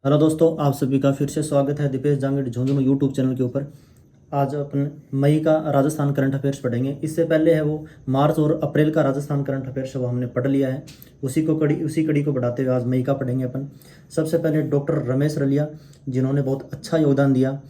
Hello दोस्तों, आप सभी का फिर से स्वागत है दीपेश जांगड़ झुंझुनू यूट्यूब चैनल के ऊपर। आज अपन मई का राजस्थान करंट अफेयर्स पढ़ेंगे। इससे पहले है वो मार्च और अप्रैल का राजस्थान करंट अफेयर्स वो हमने पढ़ लिया है। उसी कड़ी को बढ़ाते हुए आज मई का पढ़ेंगे अपन। सबसे पहले डॉक्टर रमेश रलिया, जिन्होंने बहुत अच्छा योगदान दिया,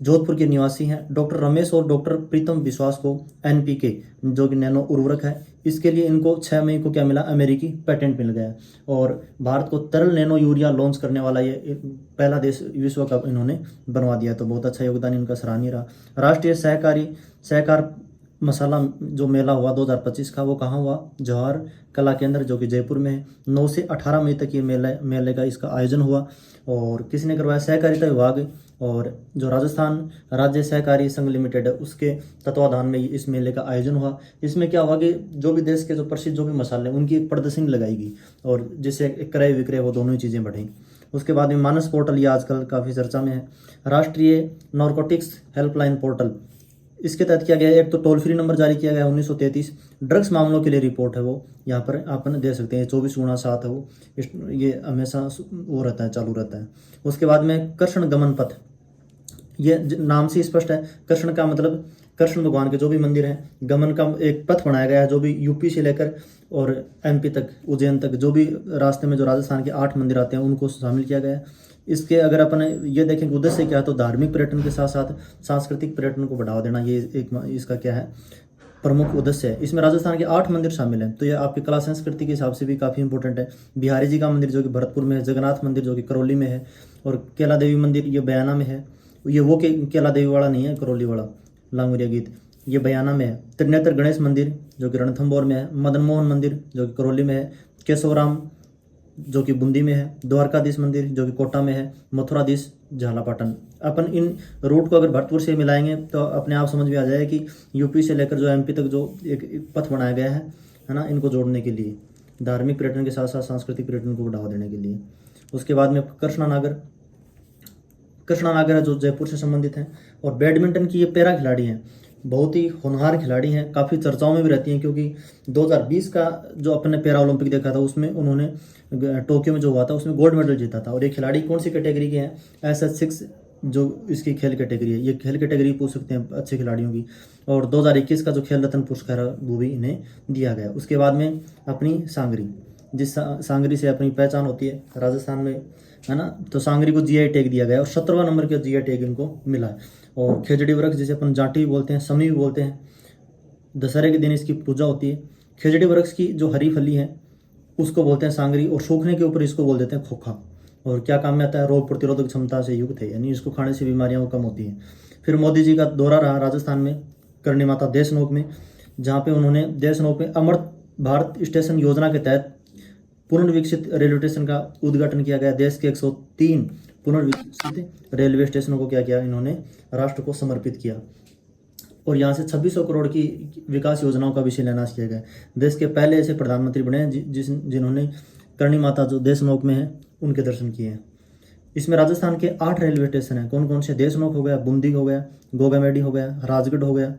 जोधपुर के निवासी हैं। डॉक्टर रमेश और डॉक्टर प्रीतम विश्वास को एनपीके, जो कि नैनो उर्वरक है, इसके लिए इनको 6 मई को क्या मिला, अमेरिकी पेटेंट मिल गया। और भारत को तरल नैनो यूरिया लॉन्च करने वाला ये पहला देश विश्व का इन्होंने बनवा दिया। तो बहुत अच्छा योगदान इनका सराहनीय रहा। राष्ट्रीय सहकार मसाला जो मेला हुआ 2025 का, वो कहाँ हुआ, जवाहर कला केंद्र, जो कि जयपुर में है। 9 से 18 मई तक ये मेले का इसका आयोजन हुआ। और किसने करवाया, सहकारिता विभाग और जो राजस्थान राज्य सहकारी संघ लिमिटेड है, उसके तत्वाधान में इस मेले का आयोजन हुआ। इसमें क्या हुआ कि जो भी देश के जो प्रसिद्ध जो भी मसाले हैं, उनकी एक प्रदर्शनी लगाएगी और जिससे क्रय विक्रय वो दोनों ही चीज़ें बढ़ें। उसके बाद में मानस पोर्टल, ये आजकल काफ़ी चर्चा में है। राष्ट्रीय नारकोटिक्स हेल्पलाइन पोर्टल, इसके तहत किया गया एक तो टोल फ्री नंबर जारी किया गया 1933। ड्रग्स मामलों के लिए रिपोर्ट है वो यहाँ पर अपन दे सकते हैं, 24x7 है वो। ये हमेशा वो रहता है, चालू रहता है। उसके बाद में कृष्ण गमन पथ, ये नाम से स्पष्ट है। कृष्ण का मतलब कृष्ण भगवान के जो भी मंदिर हैं, गमन का एक पथ बनाया गया है, जो भी यूपी से लेकर और एमपी तक, उज्जैन तक, जो भी रास्ते में जो राजस्थान के 8 मंदिर आते हैं, उनको शामिल किया गया है। इसके अगर अपन ये देखें कि उद्देश्य क्या है, तो धार्मिक पर्यटन के साथ साथ सांस्कृतिक पर्यटन को बढ़ावा देना, ये एक इसका क्या है, प्रमुख उद्देश्य है। इसमें राजस्थान के 8 मंदिर शामिल हैं। तो ये आपकी कला संस्कृति के हिसाब से भी काफ़ी इंपॉर्टेंट है। बिहारी जी का मंदिर जो कि भरतपुर में है, जगन्नाथ मंदिर जो कि करौली में है, और केला देवी मंदिर ये बयाना में है। ये वो केला देवी वाला नहीं है, करौली वाला लांगुरिया गीत, ये बयाना में है। त्रिनेत्र गणेश मंदिर जो कि रणथंभौर में है। मदन मोहन मंदिर जो कि करौली में है। केशवराम जो कि बूंदी में है। द्वारकाधीश मंदिर जो कि कोटा में है। मथुराधीश झालापाटन। अपन इन रूट को अगर भरतपुर से मिलाएंगे तो अपने आप समझ में आ जाएगा कि यूपी से लेकर जो एमपी तक जो एक पथ बनाया गया है ना, इनको जोड़ने के लिए, धार्मिक पर्यटन के साथ साथ सांस्कृतिक पर्यटन को बढ़ावा देने के लिए। उसके बाद में कृष्णा नागर है, जो जयपुर से संबंधित हैं। और बैडमिंटन की ये पैरा खिलाड़ी हैं, बहुत ही होनहार खिलाड़ी हैं, काफ़ी चर्चाओं में भी रहती हैं, क्योंकि 2020 का जो अपने पैरा ओलंपिक देखा था, उसमें उन्होंने टोक्यो में जो हुआ था उसमें गोल्ड मेडल जीता था। और ये खिलाड़ी कौन सी कैटेगरी के हैं, SS6 जो इसकी खेल कैटेगरी है, ये खेल कैटेगरी पूछ सकते हैं अच्छे खिलाड़ियों की। और 2021 का जो खेल रत्न पुरस्कार है वो भी इन्हें दिया गया। उसके बाद में अपनी सांगरी, जिस सांगरी से अपनी पहचान होती है राजस्थान में, है ना, तो सांगरी को GI टैग दिया गया और 17वां नंबर का GI टैग इनको मिला है। और खेजड़ी वृक्ष, जिसे अपन जाटी भी बोलते हैं, समी भी बोलते हैं, दशहरे के दिन इसकी पूजा होती है। खेजड़ी वृक्ष की जो हरी फली है उसको बोलते हैं सांगरी, और सूखने के ऊपर इसको बोल देते हैं खोखा। और क्या काम में आता है, रोग प्रतिरोधक क्षमता से युक्त है, यानी इसको खाने से बीमारियां कम होती हैं। फिर मोदी जी का दौरा रहा राजस्थान में, करणी माता देशनोक में, जहाँ पे उन्होंने देशनोक में अमृत भारत स्टेशन योजना के तहत पुनर्विकसित रेलवे स्टेशन का उद्घाटन किया गया। देश के 103 पुनर्विकसित रेलवे स्टेशनों को क्या किया, इन्होंने राष्ट्र को समर्पित किया। और यहाँ से 2600 करोड़ की विकास योजनाओं का भी शिलान्यास किया गया। देश के पहले ऐसे प्रधानमंत्री बने हैं जिन्होंने करणी माता जो देशनोक में है उनके दर्शन किए हैं। इसमें राजस्थान के 8 रेलवे स्टेशन हैं। कौन कौन से, देशनोक हो गया, बूंदी हो गया, गोगामेडी हो गया, राजगढ़ हो गया,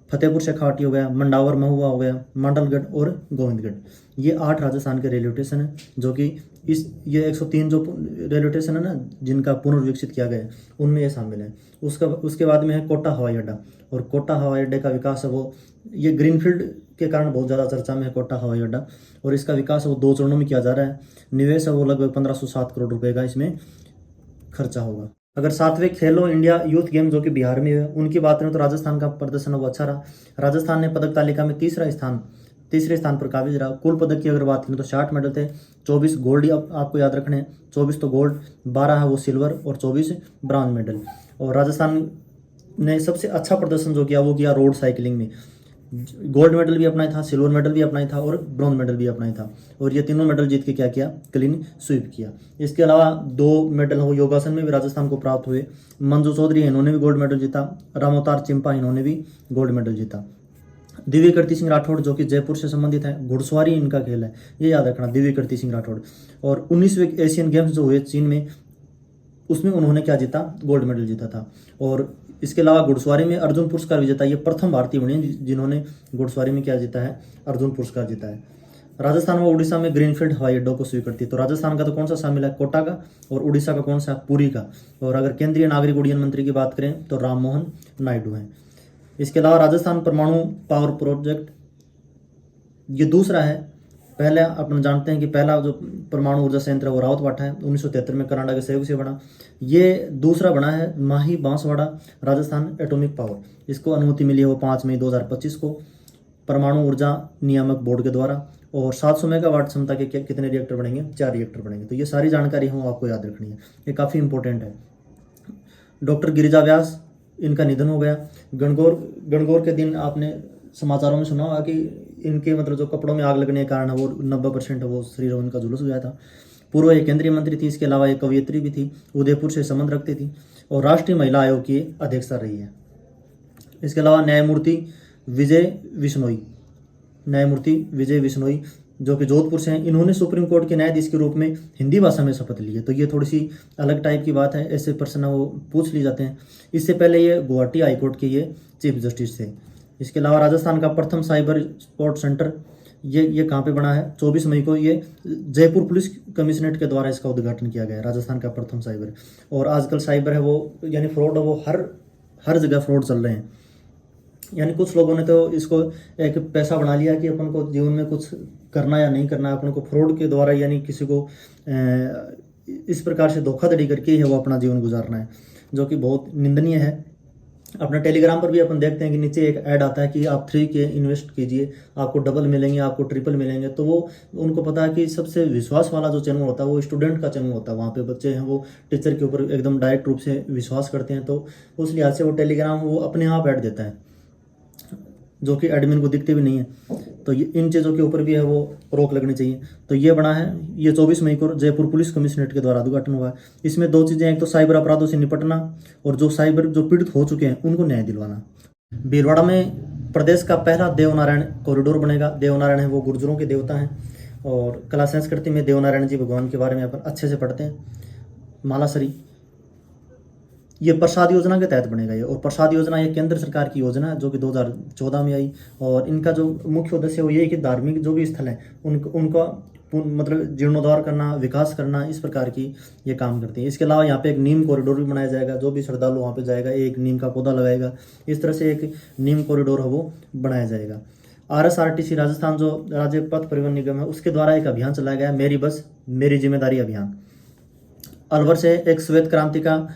फतेहपुर शेखावाटी हो गया, मंडावर महुआ हो गया, मंडलगढ़ और गोविंदगढ़। ये 8 राजस्थान के रेलवे स्टेशन हैं, जो कि ये 103 जो रेलवे स्टेशन है ना, जिनका पुनर्विकसित किया गया है, उनमें ये शामिल है। उसके बाद में है कोटा हवाई अड्डा। और कोटा हवाई अड्डे का विकास है वो, ये ग्रीनफील्ड के कारण बहुत ज़्यादा चर्चा में है कोटा हवाई अड्डा। और इसका विकास है वो 2 चरणों में किया जा रहा है। निवेश है वो लगभग 1507 करोड़ रुपए का इसमें खर्चा होगा। अगर 7वें खेलो इंडिया यूथ गेम जो कि बिहार में है, उनकी बात करें तो राजस्थान का प्रदर्शन वो अच्छा रहा। राजस्थान ने पदक तालिका में तीसरे स्थान पर काबिज रहा। कुल पदक की अगर बात करें तो 60 मेडल थे, 24 गोल्ड आपको याद रखने हैं, 24 तो गोल्ड, 12 है वो सिल्वर और 24 ब्रॉन्ज मेडल। और राजस्थान ने सबसे अच्छा प्रदर्शन जो किया वो किया रोड साइकिलिंग में। गोल्ड मेडल भी अपना ही था, सिल्वर मेडल भी अपना ही था और ब्रॉन्ज मेडल भी अपना ही था। और ये तीनों मेडल जीत के क्या किया, क्लीन स्वीप किया। इसके अलावा 2 मेडल हो योगासन में भी राजस्थान को प्राप्त हुए। मंजू चौधरी इन्होंने भी गोल्ड मेडल जीता। रामोतार चिंपा इन्होंने भी गोल्ड मेडल जीता। दिव्य कीर्ति सिंह राठौड़ जो कि जयपुर से संबंधित है, घुड़सवारी इनका खेल है, ये याद रखना, दिव्य कीर्ति सिंह राठौड़। और 19वें एशियन गेम्स जो हुए चीन में, उसमें उन्होंने क्या जीता, गोल्ड मेडल जीता था। और इसके अलावा घुड़सवारी में अर्जुन पुरस्कार विजेता, ये प्रथम भारतीय बने जिन्होंने घुड़सवारी में क्या जीता है, अर्जुन पुरस्कार जीता है। राजस्थान व उड़ीसा में ग्रीनफील्ड हवाई अड्डों को स्वीकृति। तो राजस्थान का तो कौन सा शामिल है, कोटा का, और उड़ीसा का कौन सा, पुरी का। और अगर केंद्रीय नागरिक उड्डयन मंत्री की बात करें तो राम मोहन नायडू हैं। इसके अलावा राजस्थान परमाणु पावर प्रोजेक्ट, ये दूसरा है। पहले अपन जानते हैं कि पहला जो परमाणु ऊर्जा संयंत्र है वो रावतबाटा है, 1973 में कनाडा के सहयोग से बना। ये दूसरा बना है माही बांसवाड़ा राजस्थान एटॉमिक पावर। इसको अनुमति मिली है वो 5 मई 2025 को परमाणु ऊर्जा नियामक बोर्ड के द्वारा। और 700 मेगावाट क्षमता के कितने रिएक्टर बनेंगे, 4 रिएक्टर बनेंगे। तो ये सारी जानकारी हम आपको याद रखनी है, ये काफ़ी इंपॉर्टेंट है। डॉक्टर गिरिजा व्यास, इनका निधन हो गया। गणगौर के दिन आपने समाचारों में सुना होगा कि इनके मतलब जो कपड़ों में आग लगने के कारण है वो 90% वो शरीर उनका जुलूस हो गया था। पूर्व एक केंद्रीय मंत्री थी, इसके अलावा एक कवयित्री भी थी, उदयपुर से संबंध रखती थी, और राष्ट्रीय महिला आयोग की अध्यक्षता रही है। इसके अलावा न्यायमूर्ति विजय विश्नोई जो कि जोधपुर से हैं, इन्होंने सुप्रीम कोर्ट के न्यायाधीश के रूप में हिंदी भाषा में शपथ ली है। तो ये थोड़ी सी अलग टाइप की बात है, ऐसे प्रश्न वो पूछ ली जाते हैं। इससे पहले ये गुवाहाटी हाईकोर्ट के ये चीफ जस्टिस थे। इसके अलावा राजस्थान का प्रथम साइबर स्पोर्ट सेंटर ये कहाँ पे बना है, 24 मई को ये जयपुर पुलिस कमिश्नरेट के द्वारा इसका उद्घाटन किया गया है, राजस्थान का प्रथम साइबर। और आजकल साइबर है वो यानी फ्रॉड है वो हर जगह फ्रॉड चल रहे हैं। यानी कुछ लोगों ने तो इसको एक पैसा बना लिया कि अपन को जीवन में कुछ करना या नहीं करना, अपन को फ्रॉड के द्वारा यानी किसी को इस प्रकार से धोखाधड़ी करके ही है वो अपना जीवन गुजारना है, जो कि बहुत निंदनीय है। अपना टेलीग्राम पर भी अपन देखते हैं कि नीचे एक ऐड आता है कि आप 3K इन्वेस्ट कीजिए, आपको डबल मिलेंगे, आपको ट्रिपल मिलेंगे। तो वो उनको पता है कि सबसे विश्वास वाला जो चैनल होता है वो स्टूडेंट का चैनल होता है। वहाँ पे बच्चे हैं वो टीचर के ऊपर एकदम डायरेक्ट रूप से विश्वास करते हैं। तो उस लिहाज से वो टेलीग्राम वो अपने आप ऐड देता है, जो कि एडमिन को दिखते भी नहीं है। तो ये इन चीज़ों के ऊपर भी है वो रोक लगनी चाहिए। तो ये बना है, ये 24 मई को जयपुर पुलिस कमिश्नरेट के द्वारा उद्घाटन हुआ है। इसमें 2 चीज़ें, एक तो साइबर अपराधों से निपटना और जो पीड़ित हो चुके हैं उनको न्याय दिलवाना। भीलवाड़ा में प्रदेश का पहला देवनारायण कॉरिडोर बनेगा। देवनारायण है वो गुर्जरों के देवता हैं, और कला संस्कृति में देवनारायण जी भगवान के बारे में अपन अच्छे से पढ़ते हैं। मालासरी ये प्रसाद योजना के तहत बनेगा ये, और प्रसाद योजना ये केंद्र सरकार की योजना है जो कि 2014 में आई। और इनका जो मुख्य उद्देश्य वो ये है कि धार्मिक जो भी स्थल हैं उनका मतलब जीर्णोद्धार करना, विकास करना, इस प्रकार की ये काम करती है। इसके अलावा यहाँ पे एक नीम कॉरिडोर भी बनाया जाएगा। जो भी श्रद्धालु वहाँ पे जाएगा एक नीम का पौधा लगाएगा, इस तरह से एक नीम कॉरिडोर है वो बनाया जाएगा। RSRTC राजस्थान जो राज्य पथ परिवहन निगम है उसके द्वारा एक अभियान चलाया गया है, मेरी बस मेरी जिम्मेदारी अभियान। अलवर से एक श्वेत क्रांति का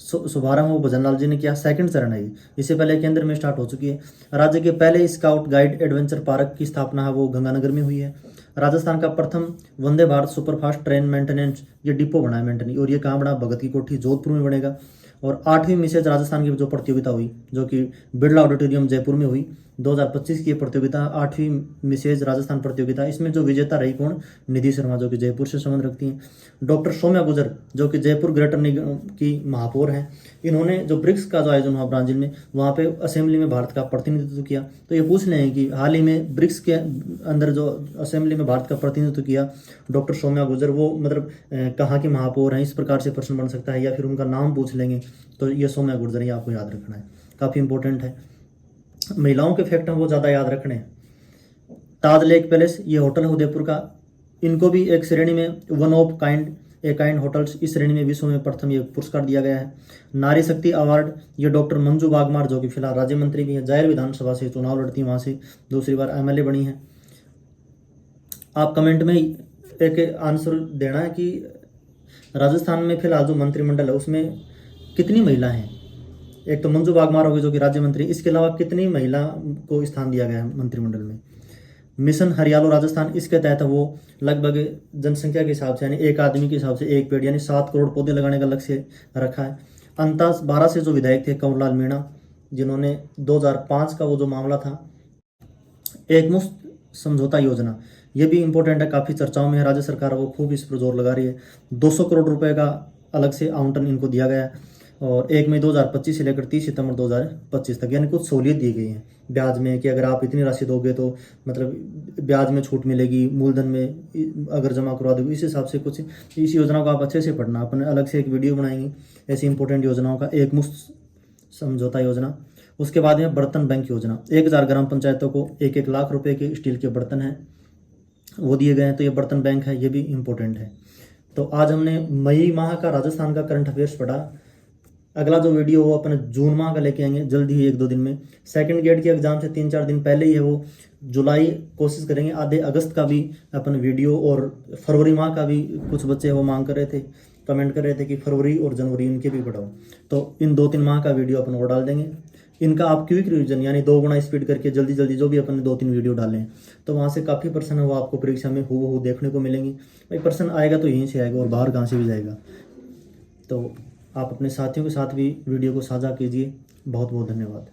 शुभारंभ वो भजन लाल जी ने किया। 2nd चरण है ये, इससे पहले केंद्र में स्टार्ट हो चुकी है। राज्य के पहले स्काउट गाइड एडवेंचर पार्क की स्थापना है वो गंगानगर में हुई है। राजस्थान का प्रथम Vande Bharat superfast train maintenance ये डिपो बना है मेंटेनेंस, और ये कहाँ बना, भगत की कोठी जोधपुर में बनेगा। और 8वीं मिसेज राजस्थान की जो प्रतियोगिता हुई जो कि बिरला ऑडिटोरियम जयपुर में हुई, 2025 की प्रतियोगिता 8वीं मिसेज राजस्थान प्रतियोगिता। इसमें जो विजेता रही कौन, निधि शर्मा जो कि जयपुर से संबंध रखती हैं। डॉक्टर सौम्या गुजर जो कि जयपुर ग्रेटर निगम की महापौर हैं, इन्होंने जो ब्रिक्स का जो आयोजन हुआ ब्राजील में, वहाँ पे असेंबली में भारत का प्रतिनिधित्व किया। तो ये पूछ लें कि हाल ही में ब्रिक्स के अंदर जो असेंबली में भारत का प्रतिनिधित्व किया डॉक्टर सौम्या गुजर, वो मतलब कहाँ की महापौर हैं, इस प्रकार से प्रश्न बन सकता है, या फिर उनका नाम पूछ लेंगे। तो ये सौम्या गुजर ये आपको याद रखना है, काफ़ी इंपॉर्टेंट है। महिलाओं के फैक्ट हैं वो ज़्यादा याद रखने हैं। ताज लेक पैलेस ये होटल है उदयपुर का, इनको भी एक श्रेणी में one of kind a kind hotels, इस श्रेणी में विश्व में प्रथम ये पुरस्कार दिया गया है। नारी शक्ति अवार्ड ये डॉक्टर मंजू बागमार जो कि फिलहाल राज्य मंत्री भी हैं, जायर विधानसभा से चुनाव लड़ती हैं, वहाँ से दूसरी बार MLA बनी हैं। आप कमेंट में एक आंसर देना है कि राजस्थान में फिलहाल जो मंत्रिमंडल है उसमें कितनी महिला हैं। एक तो मंजू बागमार होगी जो कि राज्य मंत्री, इसके अलावा कितनी महिला को स्थान दिया गया है मंत्रिमंडल में। मिशन हरियालो राजस्थान, इसके तहत वो लगभग जनसंख्या के हिसाब से यानी एक आदमी के हिसाब से एक पेड़ यानी 7 करोड़ पौधे लगाने का लक्ष्य रखा है। 12 से जो विधायक थे कंवरलाल मीणा, जिन्होंने 2005 का वो जो मामला था एक मुफ्त समझौता योजना, ये भी इंपॉर्टेंट है, काफ़ी चर्चाओं में है। राज्य सरकार वो खूब इस पर जोर लगा रही है। 200 करोड़ रुपए का अलग से आवंटन इनको दिया गया है, और 1 मई 2025 से लेकर 30 सितंबर 2025 तक यानी कुछ सहूलियत दी गई है ब्याज में, कि अगर आप इतनी राशि दोगे तो मतलब ब्याज में छूट मिलेगी, मूलधन में अगर जमा करवा दोगे, इस हिसाब से कुछ इस योजना को आप अच्छे से पढ़ना। अपन अलग से एक वीडियो बनाएंगे ऐसी इंपॉर्टेंट योजनाओं का, एक मुफ्त समझौता योजना। उसके बाद में बर्तन बैंक योजना, 1000 ग्राम पंचायतों को 1-1 लाख रुपए के स्टील के बर्तन हैं। वो दिए गए हैं। तो ये बर्तन बैंक है, ये भी इम्पोर्टेंट है। तो आज हमने मई माह का राजस्थान का करंट अफेयर्स पढ़ा। अगला जो वीडियो वो अपने जून माह का लेके आएंगे जल्दी ही, 1-2 दिन में। सेकंड गेट की एग्जाम से 3-4 दिन पहले ही है वो, जुलाई कोशिश करेंगे। आधे अगस्त का भी अपन वीडियो, और फरवरी माह का भी कुछ बच्चे वो मांग कर रहे थे, कमेंट कर रहे थे कि फरवरी और जनवरी इनके भी पढ़ाओ। तो इन 2-3 माह का वीडियो अपन वो डाल देंगे। इनका आप क्विक रिवीजन यानी 2 गुना स्पीड करके जल्दी जल्दी जो भी अपन ने 2-3 वीडियो डालें, तो वहाँ से काफ़ी प्रश्न है वो आपको परीक्षा में हूबहू देखने को मिलेंगी। भाई प्रश्न आएगा तो यहीं से आएगा, और बाहर कहाँ से भी जाएगा। तो आप अपने साथियों के साथ भी वीडियो को साझा कीजिए। बहुत बहुत धन्यवाद।